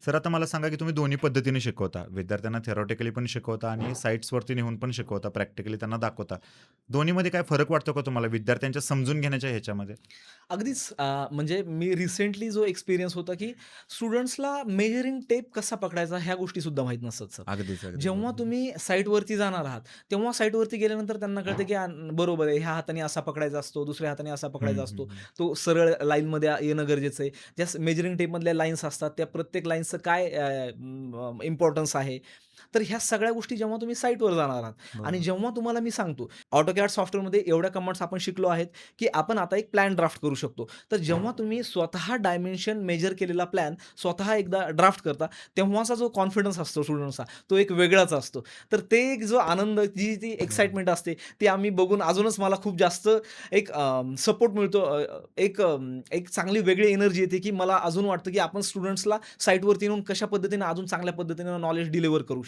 Sir आता मला सांगा, की तुम्ही दोन्ही पद्धतीने शिकवता. विद्यार्थ्यांना थिअरॉटिकली पण शिकवता आणि साइट्सवरती नेऊन पण शिकवता, प्रॅक्टिकली त्यांना दाखवता. दोन्हीमध्ये काय फरक वाटतो का तुम्हाला विद्यार्थ्यांच्या समजून घेण्याच्या ह्याच्यामध्ये? अगदीच म्हणजे मी रिसेंटली जो एक्सपिरियन्स होता, की स्टुडंट्सला मेजरिंग टेप कसा पकडायचा ह्या गोष्टीसुद्धा माहीत नसतात सर. अगदीच, अगदीच. जेव्हा बरोबर. तुम्ही साईटवरती जाणार आहात, तेव्हा साईटवरती गेल्यानंतर त्यांना कळतं, की बरोबर आहे, ह्या हाताने असा पकडायचा असतो, दुसऱ्या हाताने असा हं, पकडायचा हं, असतो. हं. तो सरळ लाईनमध्ये येणं गरजेचं आहे. ज्या मेजरिंग टेपमधल्या लाईन्स असतात, त्या प्रत्येक लाईन्सचं काय इम्पोर्टन्स आहे. तर ह्या सगळ्या गोष्टी जेव्हा तुम्ही साईटवर जाणार आहात आणि बरोबर. जेव्हा तुम्हाला मी सांगतो, AutoCAD सॉफ्टवेअरमध्ये एवढ्या कमांड्स आपण शिकलो आहेत, की आपण आता एक प्लॅन ड्राफ्ट करू शकतो. तर जेव्हा तुम्ही स्वतः डायमेन्शन मेजर केलेला प्लॅन स्वतः एकदा ड्राफ्ट करता, तेव्हाचा जो कॉन्फिडन्स असतो स्टुडंट्सचा, तो एक वेगळाच असतो. तर ते एक जो आनंद, ती बरोबर. एक्साइटमेंट असते, ती आम्ही बघून अजूनच मला खूप जास्त एक सपोर्ट मिळतो. एक चांगली वेगळी एनर्जी येते, की मला अजून वाटतं, की आपण स्टुडंट्सला साइटवरती येऊन कशा पद्धतीने अजून चांगल्या पद्धतीने नॉलेज डिलिव्हर करू